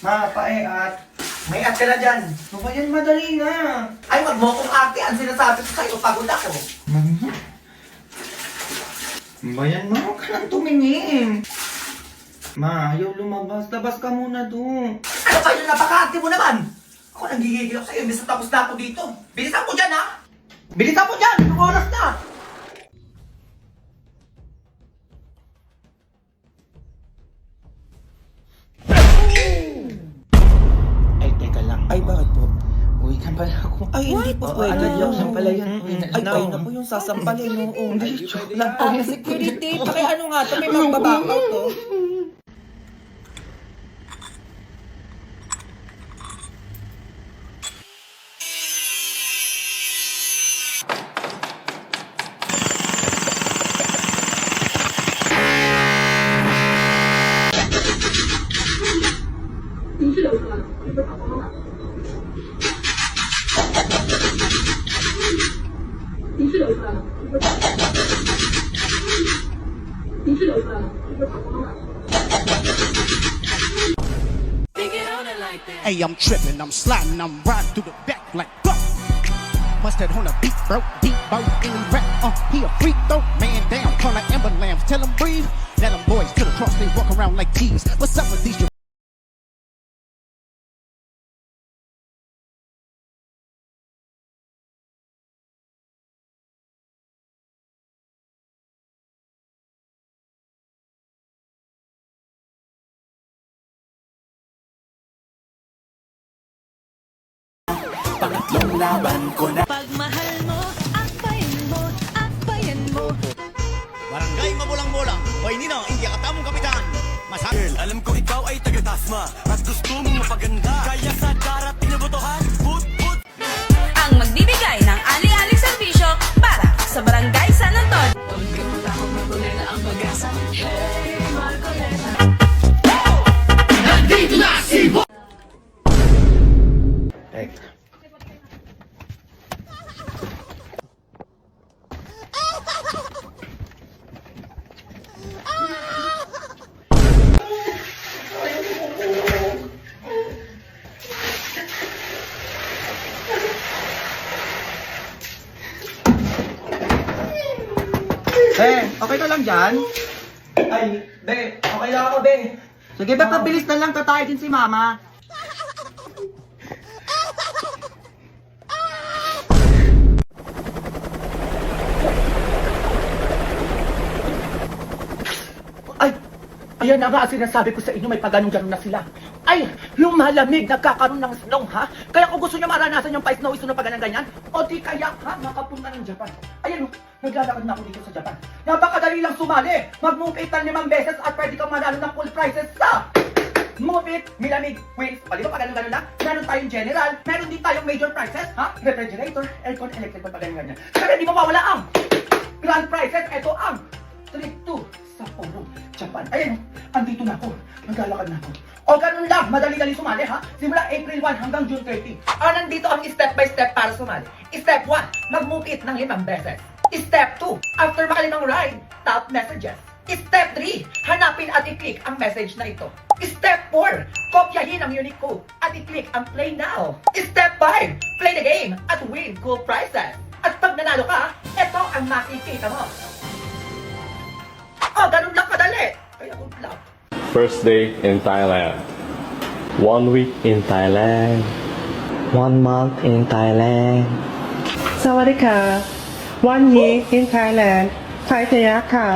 Ha, pae at may at ka na dyan. So, ba yan, madali na. Ay, wag mo kong ate. Ang sinasabi ko sa'yo, pagod ako. Bayan mo, huwag ka nang tumingin. Ma, ayaw lumabas. Labas ka muna doon. Ano ba yun? Napaka-ate mo naman. Ako nanggigigil ako sa'yo. Imbis na tapos na ako dito. Bilisan mo dyan, ha? Bilisan mo dyan! Anong oras na? Ay, teka lang. Ay, bakit po? Uwi ka pala ako. Ay, hindi po pwede. Ano yan pala yan? Ay, kayo na po yung sasampalin. Oo. Hindi, joke lang po. Security, ano nga to? May magbabakaw to. Hey, I'm tripping, I'm sliding, I'm riding through the back like fuck. Bust that on a beat, bro, deep bow, any rap, he a freak though, man down, call like ambulance, tell him breathe, let them boys to the cross, they walk around like G's. What's up with these? Pangatlong laban ko na. Pagmahal mo, akbayan mo. Barangay mabulang-bulang, boy Nino, hindi ka tamong kapitan. Girl, alam ko ikaw ay taga-tasma at gusto mong mapaganda. Kaya sa darating na botohan, put. Ang magbibigay ng ali-aling serbisyo para sa Barangay San Anton. Teka. Okay ka lang dyan? Ay, be, okay lang ako, be. Sige, be, pabilis na lang, tatay din si mama. Ay, ayan na nga ang sinasabi ko sa inyo, may pagganong-ganon na sila. Ay, lumalamig, nagkakaroon ng snow, ha? Kaya kung gusto nyo maranasan yung pa-snow, ito na ganyan, o di kaya, ha, makapunta ng Japan. Ayan, naglalakad na ako dito sa Japan. Napakadali lang sumali. Mag-move it ng 5 beses at pwede kang manalo ng full prices sa Move It, Milamig, Wings. O, di ba pagganong-ganon na? Meron tayong general, meron din tayong major prices, ha? Refrigerator, aircon, electric, pagganong-ganyan. Pero hindi mawawala ang grand prizes. Ito ang trip to Sapporo, Japan. Ayan, andito na ako. Naglalakad na ako. O ganun lang, madali-dali sumali, ha? Simula April 1 hanggang June 30. O nandito ang step by step para sumali. Step 1, mag-move it ng 5 beses. Step 2, after makalimang ride, tap messages. Step 3, hanapin at i-click ang message na ito. Step 4, kopyahin ang unique code at i-click ang play now. Step 5, play the game at win cool prizes. At pag nanalo ka, ito ang makikita mo. O ganun lang kadali. Kaya good luck. First day in Thailand. 1 week in Thailand. 1 month in Thailand. สวัสดีค่ะ One year in Thailand ไทยทะยะค่ะ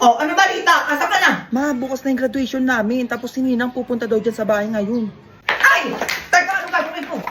O, ano balita? Asa ka na? Ma, bukas na yung graduation namin. Tapos si Ninang pupunta daw dyan sa bahay ngayon. Ay! Teka, ano gagawin ko?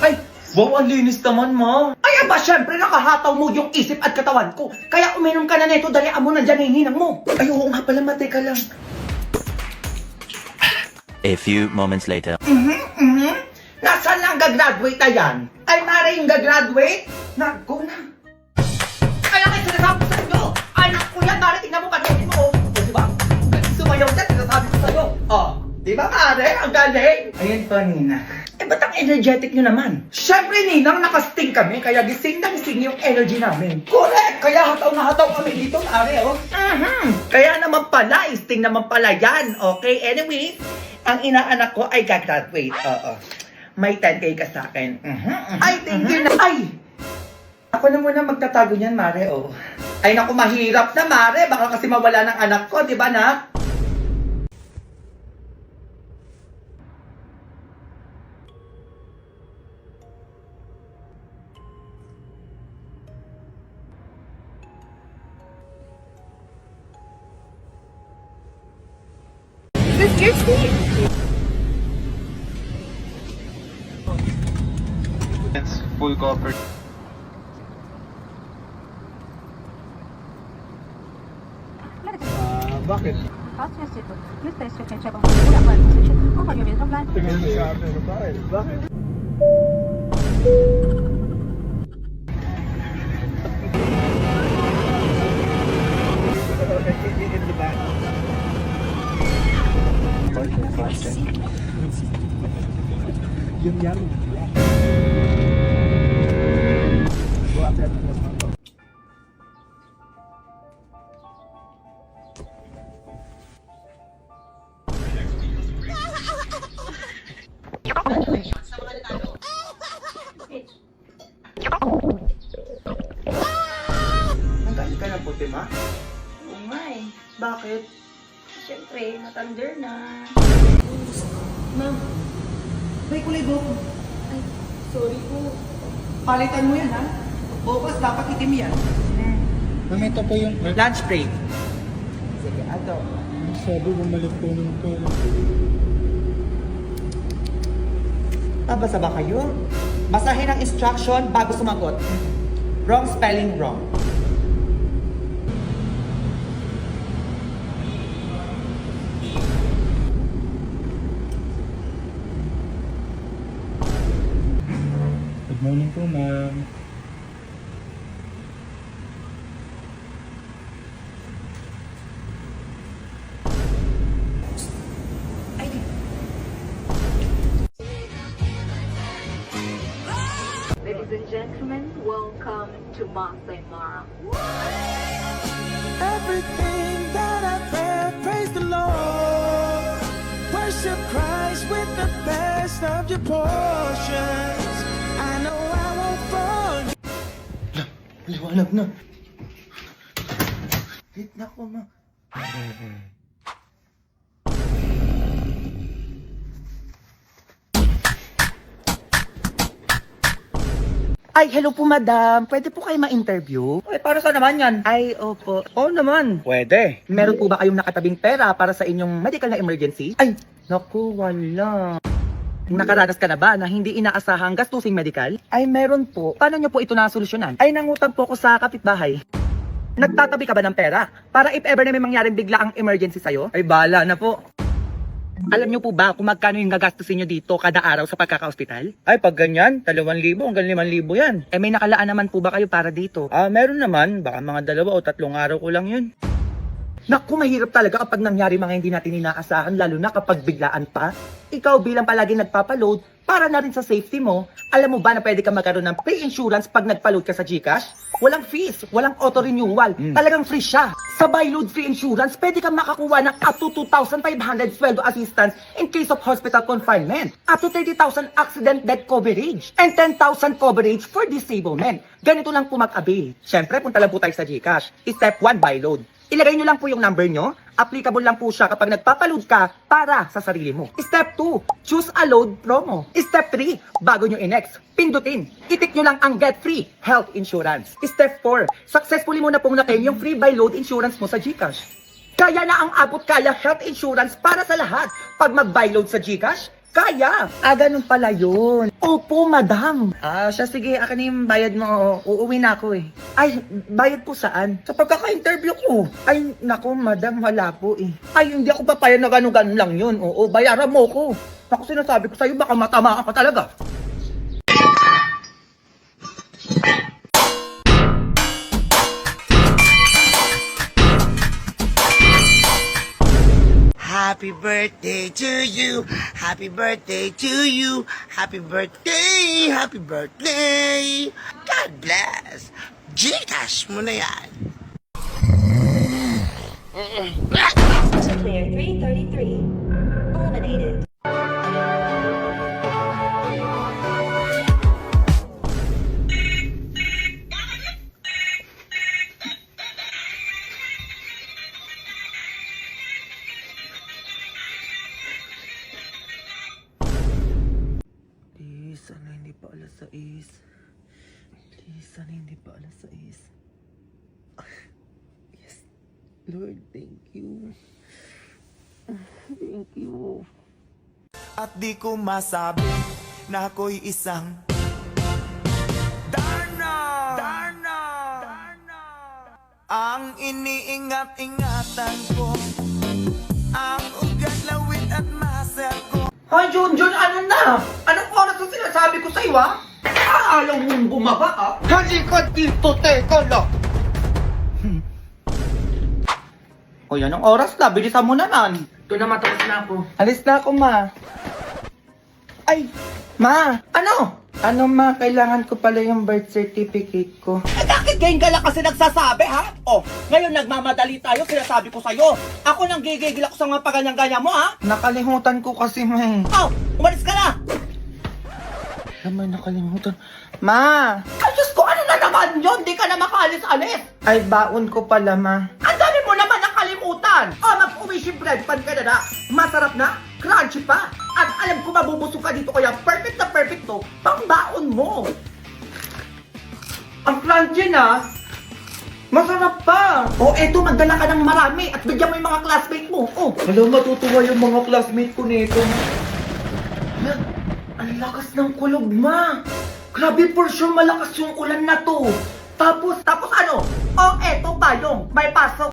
Ay! Wow, ang linis naman, ma. Ay, ba, syempre nakahataw mo yung isip at katawan ko. Kaya uminom ka na neto, dalian mo na dyan yung hinang mo. Ay, oo nga pala, mate ka lang. A few moments later. Nasaan na ang gagraduate na yan? Ay, Mara yung gagraduate? Nago na. Ay, ang sinasabi ko sa inyo. Anak ko yan, Mara, tingnan mo, panoorin mo. O, di ba? Sumayaw na, sinasabi ko sa'yo. O, di ba, Mare? Ang galing. Ayun po, Nina. ba't ang energetic nyo naman? Siyempre, Ninang, nakasting kami, kaya gising na gising yung energy namin. Correct! Kaya hataw na hataw kami dito, Mare, oh. Kaya naman pala, sting naman pala yan. Okay, anyway, ang inaanak ko ay gagraduate. Oo. May 10K ka sa akin. Ay, thank you na. Ay! Ako na muna magtatago niyan, Mare, oh. Ay, naku, mahirap na, Mare. Baka kasi mawala ng anak ko, di ba, nak? It's full cover. Bakit? Bakit? Yung yan. Nanggaling ka ng puti, ma? Oo nga eh. Bakit? Siyempre, matanda na. Ma'am, may kulay buhok. Ay, sorry po. Palitan mo yan, ha? Bukas dapat itim yan. Ma'am, ito po yung... Lunch break. Sige, ato. Sabi, bumalik po ng pera. Basa ba kayo? Basahin ang instruction bago sumagot. Wrong spelling, wrong. Good morning po, ma'am. Ladies and gentlemen, welcome to Masai Mara. Everything that I've had, praise the Lord. Worship Christ with the best of your portions. I know I won't fall. Liwanag na. Wait na ko, ma. Ay, hello po, madam. Pwede po kayo ma-interview? Ay, para saan naman yan? Ay, opo. Oo naman. Pwede. Meron po ba kayong nakatabing pera para sa inyong medical na emergency? Ay, naku, wala. Nakaranas ka na ba na hindi inaasahang gastusing medical? Ay, meron po. Paano nyo po ito nasolusyonan? Ay, nangutang po ko sa kapitbahay. Nagtatabi ka ba ng pera? Para if ever na may mangyaring bigla ang emergency sa'yo? Ay, bala na po. Alam nyo po ba kung magkano yung gagastusin nyo dito kada araw sa pagkaka-hospital? Ay, pag ganyan, 2,000 hanggang 5,000 yan. Eh, may nakalaan naman po ba kayo para dito? Meron naman. Baka mga 2 o 3 araw ko lang yun. Naku, mahirap talaga kapag nangyari mga hindi natin inaasahan, lalo na kapag biglaan pa. Ikaw bilang palagi nagpapaload, para na rin sa safety mo, alam mo ba na pwede ka magkaroon ng pre-insurance pag nagpaload ka sa GCash? Walang fees, walang auto-renewal, talagang free siya. Sa buy load free insurance, pwede ka makakuha ng up to 2,500 sweldo assistance in case of hospital confinement, up to 30,000 accident death coverage, and 10,000 coverage for disablement. Ganito lang po mag-avail. Siyempre, punta lang po tayo sa GCash. Step 1, buy load. Ilagay nyo lang po yung number nyo. Applicable lang po siya kapag nagpapaload ka para sa sarili mo. Step 2, choose a load promo. Step 3, bago nyo i-next, pindutin. Itik nyo lang ang get free health insurance. Step 4, successfully mo na pong na-claim yung free buy load insurance mo sa GCash. Kaya na ang abot kaya health insurance para sa lahat. Pag mag-buy load sa GCash, kaya! Ganun pala yun. Opo, madam. Siya, sige, akin na yung bayad mo. Uuwi na ako eh. Ay, bayad po saan? Sa pagkaka-interview ko. Ay, naku, madam, wala po eh. Ay, hindi ako papayag na ganun-ganun lang yun. Oo, bayaran mo ko. Naku, sinasabi ko sa'yo, baka matamaan ka talaga. Happy birthday to you. Happy birthday to you. Happy birthday. Happy birthday. God bless. Gcash mo na yan. Player 333 eliminated. Please, sana hindi pa alas 6. Please, sana hindi pa alas 6. Yes. Lord, thank you. Thank you. At di ko masabi na ako'y isang Darna! Ang iniingat-ingatan ko, ang ugat, lawit at muscle ko. Hoy, Junjun, ano na? Anong oras ang sinasabi ko sa'yo, ha? Ayaw mong bumaba, ha? Halika dito, teka lang. O yan ang oras na, bilisan mo naman. Ito naman, tapos na ako. Alis na ako, ma. Ay, ma. Ano? Ano, ma? Kailangan ko pala yung birth certificate ko. Eh, bakit ngayon ka lang kasi nagsasabi, ha? O, ngayon nagmamadali tayo, sinasabi ko sa'yo. Ako nang gigigil ako sa mga paganyan-ganyan mo, ha? Nakalimutan ko kasi, ma. Oh, umalis ka na! Naman nakalimutan. Ma! Ay, Diyos ko, ano na naman yun? Di ka na makaalis-alis. Ay, baon ko pala, ma. Ang dami mo naman nakalimutan. O, mag-uwishi bread pan ka na na. Masarap na, crunchy pa. At alam ko mabubusog ka dito, kaya perfect na perfect to. Pangbaon mo. Ang crunchy na. Masarap pa. O, eto, magdala ka ng marami at bigyan mo yung mga classmate mo. O, Alam, matutuwa yung mga classmate ko nito. ang lakas ng kulob, ma. Grabe, for sure malakas yung ulan na to. Tapos ano? O, eto ba yung may pasok